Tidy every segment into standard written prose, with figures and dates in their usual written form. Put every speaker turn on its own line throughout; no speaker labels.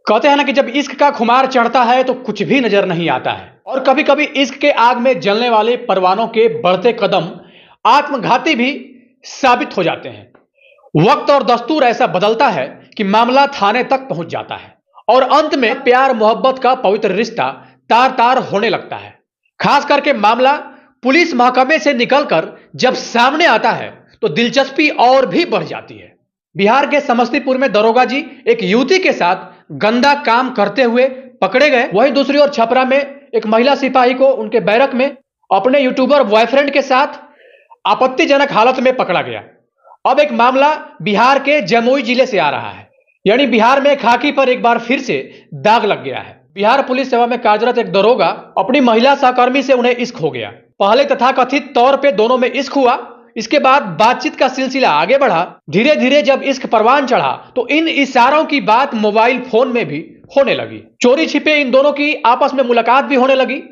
कहते हैं ना कि जब इश्क का खुमार चढ़ता है तो कुछ भी नजर नहीं आता है, और कभी कभी इश्क के आग में जलने वाले परवानों के बढ़ते कदम आत्मघाती भी साबित हो जाते हैं। वक्त और दस्तूर ऐसा बदलता है कि मामला थाने तक पहुंच जाता है और अंत में प्यार मोहब्बत का पवित्र रिश्ता तार तार होने लगता है। खास करके मामला पुलिस महकमे से निकलकर जब सामने आता है तो दिलचस्पी और भी बढ़ जाती है। बिहार के समस्तीपुर में दरोगा जी एक युवती के साथ गंदा काम करते हुए पकड़े गए। वहीं दूसरी ओर छपरा में एक महिला सिपाही को उनके बैरक में अपने यूट्यूबर बॉयफ्रेंड के साथ आपत्तिजनक हालत में पकड़ा गया। अब एक मामला बिहार के जमुई जिले से आ रहा है, यानी बिहार में खाकी पर एक बार फिर से दाग लग गया है। बिहार पुलिस सेवा में कार्यरत एक दरोगा अपनी महिला सहकर्मी से उन्हें इश्क हो गया। पहले तथाकथित तौर पे दोनों में इश्क हुआ, इसके बाद बातचीत का सिलसिला आगे बढ़ा। धीरे धीरे जब इश्क परवान चढ़ा तो इन इशारों की बात मोबाइल फोन में भी होने लगी। चोरी छिपे इन दोनों की आपस में मुलाकात भी होने लगी।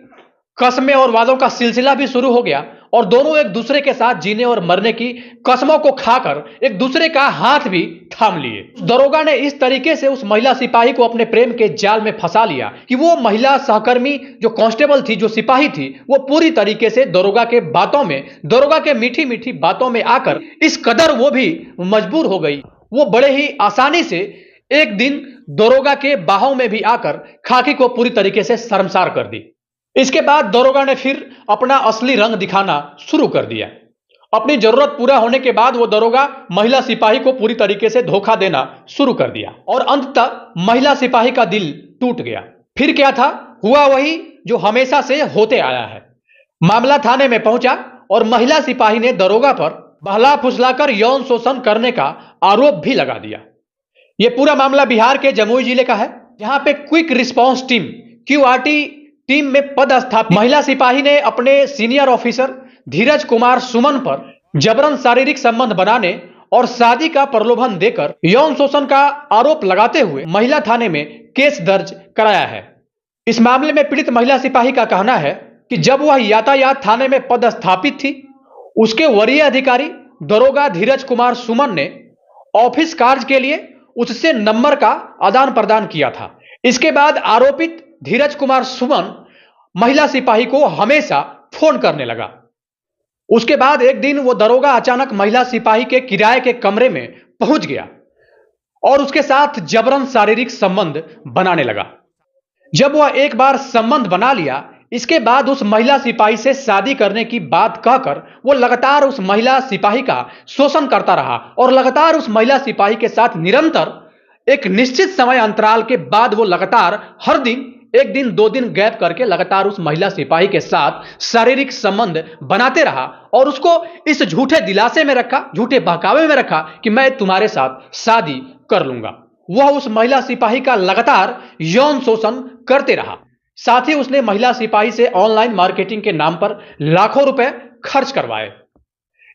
कस्में और वादों का सिलसिला भी शुरू हो गया और दोनों एक दूसरे के साथ जीने और मरने की कस्मों को खाकर एक दूसरे का हाथ भी थाम लिए। दरोगा ने इस तरीके से उस महिला सिपाही को अपने प्रेम के जाल में फंसा लिया कि वो महिला सहकर्मी जो कांस्टेबल थी, जो सिपाही थी, वो पूरी तरीके से दरोगा के बातों में, दरोगा के मीठी मीठी बातों में आकर इस कदर वो भी मजबूर हो गई। वो बड़े ही आसानी से एक दिन दरोगा के बाहों में भी आकर खाकी को पूरी तरीके से शर्मसार कर दी। इसके बाद दरोगा ने फिर अपना असली रंग दिखाना शुरू कर दिया। अपनी जरूरत पूरा होने के बाद वो दरोगा महिला सिपाही को पूरी तरीके से धोखा देना शुरू कर दिया और अंततः महिला सिपाही का दिल टूट गया। फिर क्या था, हुआ वही जो हमेशा से होते आया है। मामला थाने में पहुंचा और महिला सिपाही ने दरोगा पर बहला फुसलाकर यौन शोषण करने का आरोप भी लगा दिया। यह पूरा मामला बिहार के जमुई जिले का है, जहां पे quick response team QRT team में पदस्थापित महिला सिपाही ने अपने सीनियर ऑफिसर धीरज कुमार सुमन पर जबरन शारीरिक संबंध बनाने और शादी का प्रलोभन देकर यौन शोषण का आरोप लगाते हुए महिला थाने में केस दर्ज कराया है। इस मामले में पीड़ित महिला सिपाही का कहना है कि जब वह यातायात थाने में पदस्थापित थी, उसके वरीय अधिकारी दरोगा धीरज कुमार सुमन ने ऑफिस कार्य के लिए उससे नंबर का आदान प्रदान किया था। इसके बाद आरोपित धीरज कुमार सुमन महिला सिपाही को हमेशा फोन करने लगा। उसके बाद एक दिन वो दरोगा अचानक महिला सिपाही के किराए के कमरे में पहुंच गया और उसके साथ जबरन शारीरिक संबंध बनाने लगा। जब वह एक बार संबंध बना लिया, इसके बाद उस महिला सिपाही से शादी करने की बात कहकर वो लगातार उस महिला सिपाही का शोषण करता रहा और लगातार उस महिला सिपाही के साथ निरंतर एक निश्चित समय अंतराल के बाद वो लगातार हर दिन, एक दिन 2 दिन गैप करके लगातार उस महिला सिपाही के साथ शारीरिक संबंध बनाते रहा और उसको इस झूठे दिलासे में रखा, झूठे बहकावे में रखा कि मैं तुम्हारे साथ शादी कर लूंगा। वह उस महिला सिपाही का लगातार यौन शोषण करते रहा। साथ ही उसने महिला सिपाही से ऑनलाइन मार्केटिंग के नाम पर लाखों रुपए खर्च करवाए।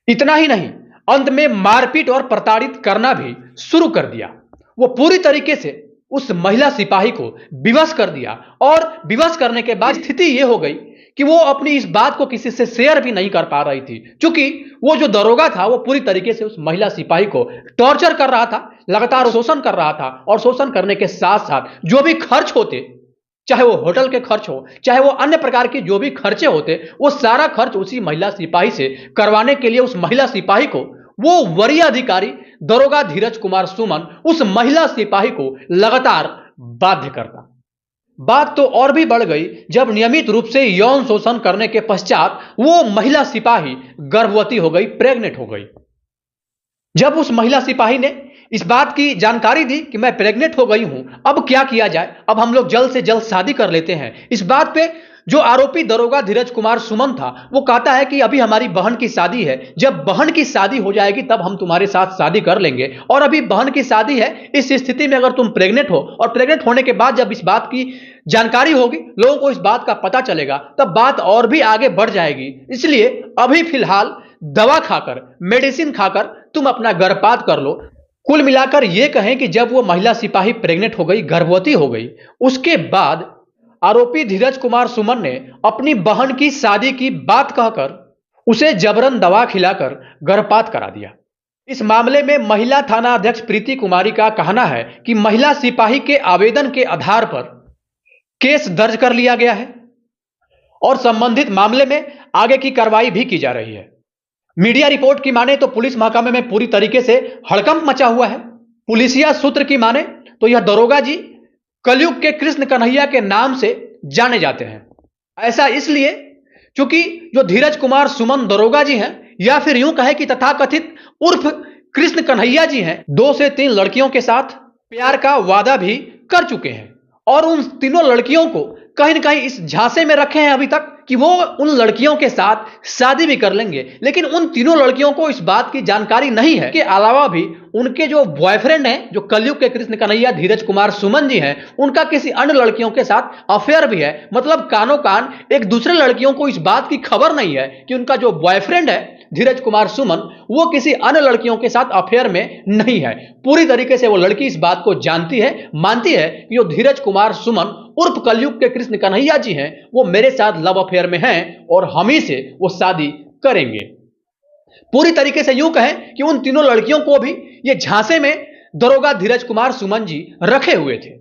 इतना ही नहीं, अंत में मारपीट और प्रताड़ित करना भी शुरू कर दिया। वो पूरी तरीके से उस महिला सिपाही को विवश कर दिया और विवश करने के बाद स्थिति यह हो गई कि वो अपनी इस बात को किसी से शेयर भी नहीं कर पा रही थी, क्योंकि वो जो दरोगा था वो पूरी तरीके से उस महिला सिपाही को टॉर्चर कर रहा था, लगातार शोषण कर रहा था और शोषण करने के साथ साथ जो भी खर्च होते, चाहे वो होटल के खर्च हो, चाहे वो अन्य प्रकार के जो भी खर्चे होते, वो सारा खर्च उसी महिला सिपाही से करवाने के लिए उस महिला सिपाही को वो वरीय अधिकारी दरोगा धीरज कुमार सुमन उस महिला सिपाही को लगातार बाध्य करता। बात तो और भी बढ़ गई जब नियमित रूप से यौन शोषण करने के पश्चात वो महिला सिपाही गर्भवती हो गई, प्रेग्नेंट हो गई। जब उस महिला सिपाही ने इस बात की जानकारी दी कि मैं प्रेग्नेंट हो गई हूं, अब क्या किया जाए, अब हम लोग जल्द से जल्द शादी कर लेते हैं। इस बात पे जो आरोपी दरोगा धीरज कुमार सुमन था वो कहता है कि अभी हमारी बहन की शादी है, जब बहन की शादी हो जाएगी तब हम तुम्हारे साथ शादी कर लेंगे, और अभी बहन की शादी है, इस स्थिति में अगर तुम प्रेग्नेंट हो और प्रेग्नेंट होने के बाद जब इस बात की जानकारी होगी, लोगों को इस बात का पता चलेगा, तब बात और भी आगे बढ़ जाएगी। इसलिए अभी फिलहाल दवा खाकर, मेडिसिन खाकर तुम अपना गर्भपात कर लो। कुल मिलाकर यह कहें कि जब वो महिला सिपाही प्रेग्नेंट हो गई, गर्भवती हो गई, उसके बाद आरोपी धीरज कुमार सुमन ने अपनी बहन की शादी की बात कहकर उसे जबरन दवा खिलाकर गर्भपात करा दिया। इस मामले में महिला थाना अध्यक्ष प्रीति कुमारी का कहना है कि महिला सिपाही के आवेदन के आधार पर केस दर्ज कर लिया गया है और संबंधित मामले में आगे की कार्रवाई भी की जा रही है। मीडिया रिपोर्ट की माने तो पुलिस महकमे में पूरी तरीके से हड़कंप मचा हुआ है। पुलिसिया सूत्र की माने तो यह दरोगा जी कलयुग के कृष्ण कन्हैया के नाम से जाने जाते हैं। ऐसा इसलिए क्योंकि जो धीरज कुमार सुमन दरोगा जी हैं, या फिर यूं कहे कि तथाकथित उर्फ कृष्ण कन्हैया जी हैं, 2 से 3 लड़कियों के साथ प्यार का वादा भी कर चुके हैं और उन तीनों लड़कियों को कहीं न कहीं इस झांसे में रखे हैं अभी तक कि वो उन लड़कियों के साथ शादी भी कर लेंगे। लेकिन उन तीनों लड़कियों को इस बात की जानकारी नहीं है। के अलावा भी उनके जो बॉयफ्रेंड हैं, जो कलयुग के कृष्ण कन्हैया धीरज कुमार सुमन जी हैं, उनका किसी अन्य लड़कियों के साथ अफेयर भी है। मतलब कानों कान एक दूसरे लड़कियों को इस बात की खबर नहीं है कि उनका जो बॉयफ्रेंड है धीरज कुमार सुमन, वो किसी अन्य लड़कियों के साथ अफेयर में नहीं है। पूरी तरीके से वो लड़की इस बात को जानती है, मानती है कि जो धीरज कुमार सुमन उर्फ कलयुग के कृष्ण कन्हैया जी हैं, वो मेरे साथ लव अफेयर में हैं और हम ही से वो शादी करेंगे। पूरी तरीके से यूं कहें कि उन तीनों लड़कियों को भी ये झांसे में दरोगा धीरज कुमार सुमन जी रखे हुए थे।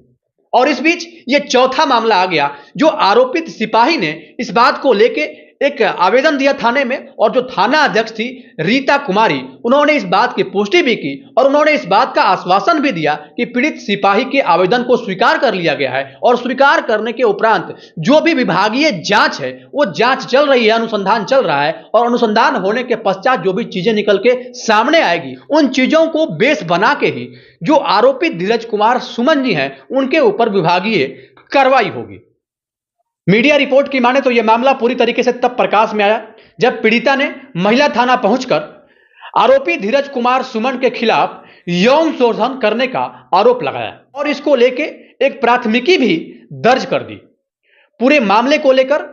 और इस बीच ये चौथा मामला आ गया, जो आरोपित सिपाही ने इस बात को लेके एक आवेदन दिया थाने में, और जो थाना अध्यक्ष थी रीता कुमारी, उन्होंने इस बात की पुष्टि भी की और उन्होंने इस बात का आश्वासन भी दिया कि पीड़ित सिपाही के आवेदन को स्वीकार कर लिया गया है और स्वीकार करने के उपरांत जो भी विभागीय जांच है वो जांच चल रही है, अनुसंधान चल रहा है और अनुसंधान होने के पश्चात जो भी चीजें निकल के सामने आएगी, उन चीजों को बेस बना के ही जो आरोपित धीरज कुमार सुमन जी हैं उनके ऊपर विभागीय कार्रवाई होगी। मीडिया रिपोर्ट की माने तो यह मामला पूरी तरीके से तब प्रकाश में आया जब पीड़िता ने महिला थाना पहुंचकर आरोपी धीरज कुमार सुमन के खिलाफ यौन शोषण करने का आरोप लगाया और इसको लेके एक प्राथमिकी भी दर्ज कर दी। पूरे मामले को लेकर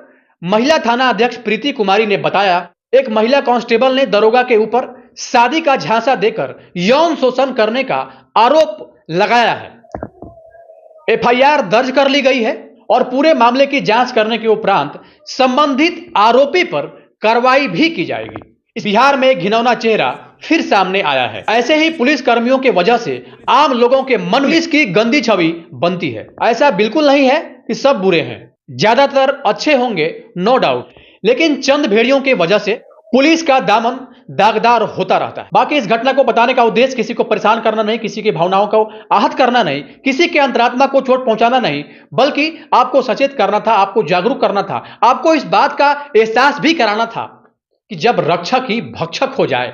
महिला थाना अध्यक्ष प्रीति कुमारी ने बताया, एक महिला कांस्टेबल ने दरोगा के ऊपर शादी का झांसा देकर यौन शोषण करने का आरोप लगाया है। एफआईआर दर्ज कर ली गई है और पूरे मामले की जांच करने के उपरांत संबंधित आरोपी पर कार्रवाई भी की जाएगी। इस बिहार में घिनौना चेहरा फिर सामने आया है। ऐसे ही पुलिस कर्मियों के वजह से आम लोगों के मन में इसकी गंदी छवि बनती है। ऐसा बिल्कुल नहीं है कि सब बुरे हैं, ज्यादातर अच्छे होंगे, नो डाउट, लेकिन चंद भेड़ियों की वजह से पुलिस का दामन दागदार होता रहता है। बाकी इस घटना को बताने का उद्देश्य किसी को परेशान करना नहीं, किसी की भावनाओं को आहत करना नहीं, किसी के अंतरात्मा को चोट पहुंचाना नहीं, बल्कि आपको सचेत करना था, आपको जागरूक करना था, आपको इस बात का एहसास भी कराना था कि जब रक्षक ही भक्षक हो जाए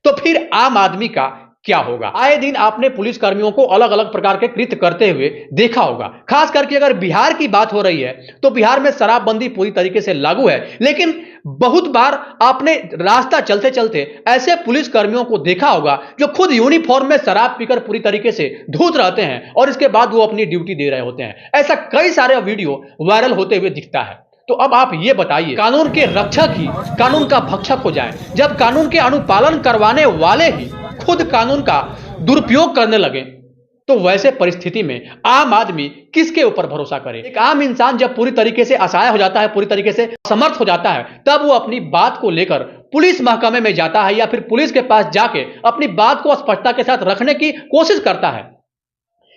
तो फिर आम आदमी का क्या होगा। आए दिन आपने पुलिस कर्मियों को अलग अलग प्रकार के कृत्य करते हुए देखा होगा। खास करके अगर बिहार की बात हो रही है तो बिहार में शराबबंदी पूरी तरीके से लागू है, लेकिन बहुत बार आपने रास्ता चलते चलते ऐसे पुलिस कर्मियों को देखा होगा जो खुद यूनिफॉर्म में शराब पीकर पूरी तरीके से धूत रहते हैं और इसके बाद वो अपनी ड्यूटी दे रहे होते हैं। ऐसा कई सारे वीडियो वायरल होते हुए दिखता है। तो अब आप ये बताइए, कानून के रक्षक ही कानून का भक्षक हो जाए, जब कानून के अनुपालन करवाने वाले ही खुद कानून का दुरुपयोग करने लगे, तो वैसे परिस्थिति में आम आदमी किसके ऊपर भरोसा करे। एक आम इंसान जब पूरी तरीके से असहाय हो जाता है, पूरी तरीके से असमर्थ हो जाता है, तब वो अपनी बात को लेकर पुलिस महकमे में जाता है या फिर पुलिस के पास जाके अपनी बात को स्पष्टता के साथ रखने की कोशिश करता है।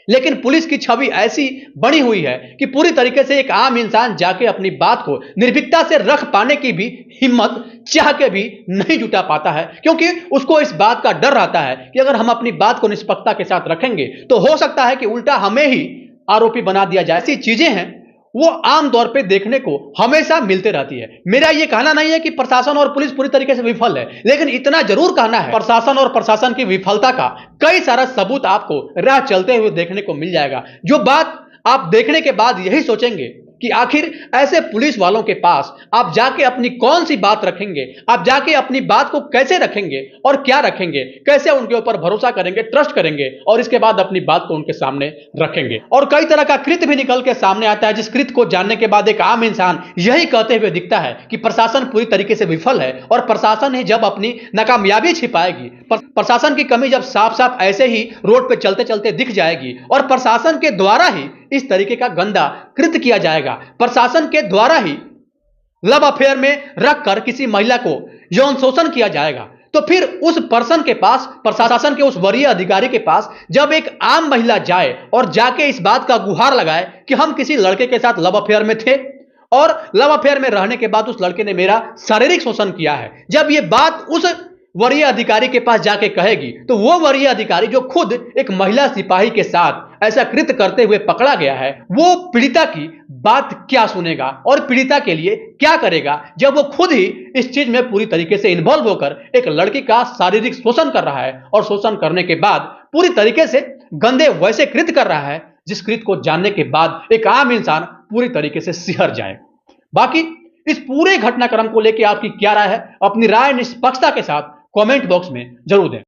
लेकिन पुलिस की छवि ऐसी बनी हुई है कि पूरी तरीके से एक आम इंसान जाके अपनी बात को निर्भीकता से रख पाने की भी हिम्मत चाह के भी नहीं जुटा पाता है, क्योंकि उसको इस बात का डर रहता है कि अगर हम अपनी बात को निष्पक्षता के साथ रखेंगे तो हो सकता है कि उल्टा हमें ही आरोपी बना दिया जाए। ऐसी चीजें हैं वो आम तौर पे देखने को हमेशा मिलते रहती है। मेरा ये कहना नहीं है कि प्रशासन और पुलिस पूरी तरीके से विफल है, लेकिन इतना जरूर कहना है, प्रशासन और प्रशासन की विफलता का कई सारा सबूत आपको राह चलते हुए देखने को मिल जाएगा। जो बात आप देखने के बाद यही सोचेंगे कि आखिर ऐसे पुलिस वालों के पास आप जाके अपनी कौन सी बात रखेंगे, आप जाके अपनी बात को कैसे रखेंगे और क्या रखेंगे, कैसे उनके ऊपर भरोसा करेंगे, ट्रस्ट करेंगे और इसके बाद अपनी बात को उनके सामने रखेंगे। और कई तरह का कृत्य भी निकल के सामने आता है, जिस कृत्य को जानने के बाद एक आम इंसान यही कहते हुए दिखता है कि प्रशासन पूरी तरीके से विफल है और प्रशासन ही जब अपनी नाकामयाबी छिपाएगी, प्रशासन की कमी जब साफ साफ ऐसे ही रोड पे चलते चलते दिख जाएगी और प्रशासन के द्वारा ही इस तरीके का गंदा कृत्य किया जाएगा, प्रशासन के द्वारा ही लव अफेयर में रखकर किसी महिला को यौन शोषण किया जाएगा, तो फिर उस पर्सन के पास, प्रशासन के उस वरीय अधिकारी के पास जब एक आम महिला जाए और जाके इस बात का गुहार लगाए कि हम किसी लड़के के साथ लव अफेयर में थे और लव अफेयर में रहने के बाद उस लड़के ने मेरा शारीरिक शोषण किया है, जब यह बात उस वरीय अधिकारी के पास जाके कहेगी तो वो वरीय अधिकारी जो खुद एक महिला सिपाही के साथ ऐसा कृत्य करते हुए पकड़ा गया है, वो पीड़िता की बात क्या सुनेगा और पीड़िता के लिए क्या करेगा, जब वो खुद ही इस चीज में पूरी तरीके से इन्वॉल्व होकर एक लड़की का शारीरिक शोषण कर रहा है और शोषण करने के बाद पूरी तरीके से गंदे वैसे कृत्य कर रहा है जिस कृत्य को जानने के बाद एक आम इंसान पूरी तरीके से सिहर जाए। बाकी इस पूरे घटनाक्रम को लेकर आपकी क्या राय है? अपनी राय निष्पक्षता के साथ कमेंट बॉक्स में जरूर दें।